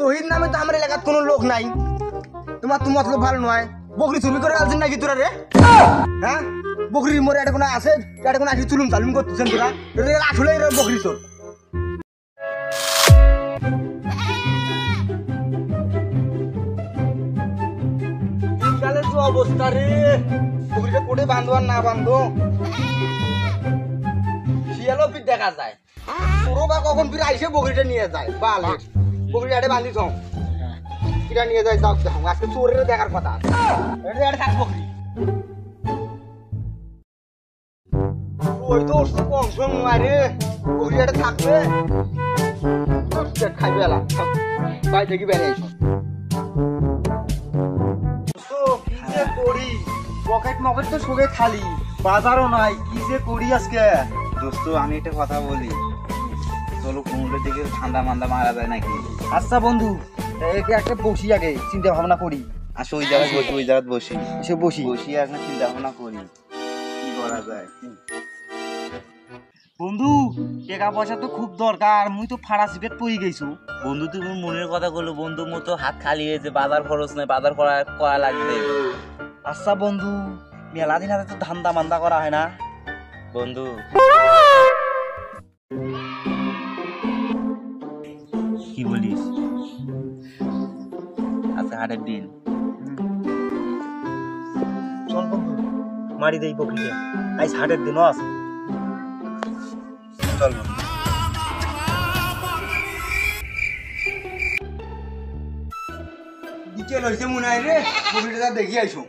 তোহির নামে তো আমার এলাকার কোনো লোক নাই। তোমার তো মতলব ভালো নয়। বকরি চুরি করে আলছেন নাকি তোরা রে? হ্যাঁ, বকরির মোড়ে এটা কোনো আছে, এটা কোনো আসি চুলুম চালুম করতেছেন তোরা। আসলে এরা বকরি চোর। দিনকালের যে অবস্থা রে, বকরিটা কোটে বাঁধো আর না বাঁধো শিয়ালও ফির দেখা যায়। তোরও বা কখন ফিরে আইসে বকরিটা নিয়ে যায়। বাল বকরিটা আটে বাঁধি থাম, কিরা নিয়ে যায় যাও দেখো। আজকে চোরের দেখার কথা। এটা থাক বকরি ওই তো উঠছে কম সম নয় রে। বকরি এটা থাকবে খাইবে এলা বাই থেকে বেড়ে আইস। কি যে করি, পকেট মকেট তো সবে খালি, বাজারও নাই। কি যে করি আজকে দোস্ত আমি একটা কথা বলি, চলো কুমড়োর দিকে ঠান্ডা মান্দা মারা যায় নাকি? আচ্ছা বন্ধু, একে একটা বসি আগে চিন্তা ভাবনা করি। আসো ওই জায়গায় বসি, ওই জায়গায় বসি, এসে বসি বসি এখন চিন্তা ভাবনা করি কি করা যায়। বন্ধু টাকা পয়সা তো খুব দরকার, মুই তো ফাড়া সিপেট পড়ে গেছো। বন্ধু তুমি মনের কথা বললো, বন্ধু মতো হাত খালি হয়েছে, বাজার খরচ নাই, বাজার করা লাগবে। আচ্ছা বন্ধু, মেলা দিন হাতে তো ধান্দা মান্দা করা হয় না বন্ধু। কি বলিস? আচ্ছা হাটের দিন চল বন্ধু মারি দেই বকরিকে, আজ হাটের দিনও আছে। চল বন্ধু। বিকেল হয়েছে মনে হয় রে, বকরিটা দেখি আইসো।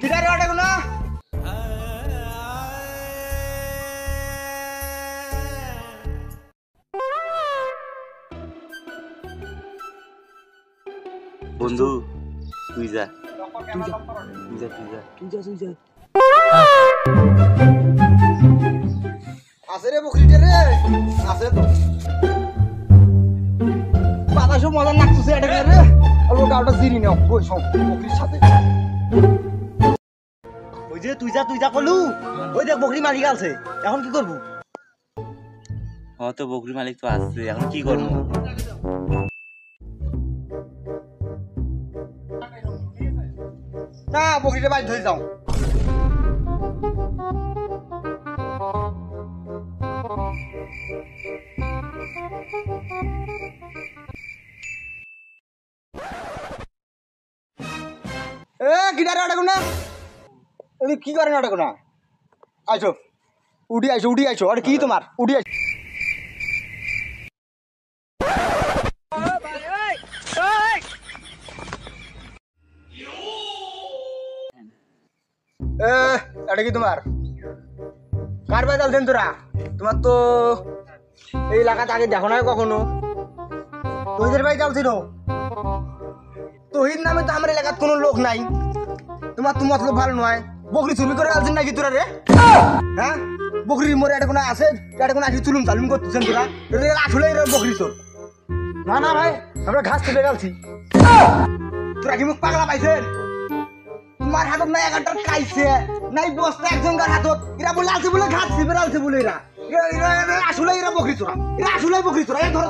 কিটারে ওটা কোনা বন্ধু তুই যা, আছে রে বকরিটা রে, আছে তো বাতাসও মজা নাকতেছে এটা রে। আর ওটা ওটা জিরি নাও বসো বকরির সাথে। ওই যে তুই যা কলু, ওই দেখ বকরি মারি গেছে, এখন কি করবো? তো বকরি মালিক তো আসছে, এখন কি করবো? না বকরিটা বাইর ধরে যাও। এ গিটারে ওটা কোনা, কি করেন ওটা কোনা? আইসো উঠি আইসো। আর কি তোমার উঠি আইসো। এটা কি তোমার? কার বাই চালছেন তোরা? তোমার তো এই এলাকাতে আগে দেখো না কখনো। তোহিদের বাই চালছিল। তোহির নামে তো আমার এলাকার কোনো লোক নাই। তোমার তো মতলব ভালো নয়। বকরি চুরি করে আলছেন নাকি তোরা রে? হ্যাঁ, বকরির মোড়ে এটা কোনো আছে, এটা কোনো আসি চুলুম চালুম করতেছেন তোরা। আসলে এরা বকরি চোর। না ভাই, আমরা ঘাস চেপে গেছি। তোরা কি মুখ পাগলা পাইছেন? তোমার হাতত নাই এগারটার কাইছে নাই বস্তা একজনকার হাতত। এরা বলে আছে বলে ঘাস চেপে আলছে বলে এরা আসলে এরা বকরি চোরা। এরা আসলে বকরি চোরা। ধর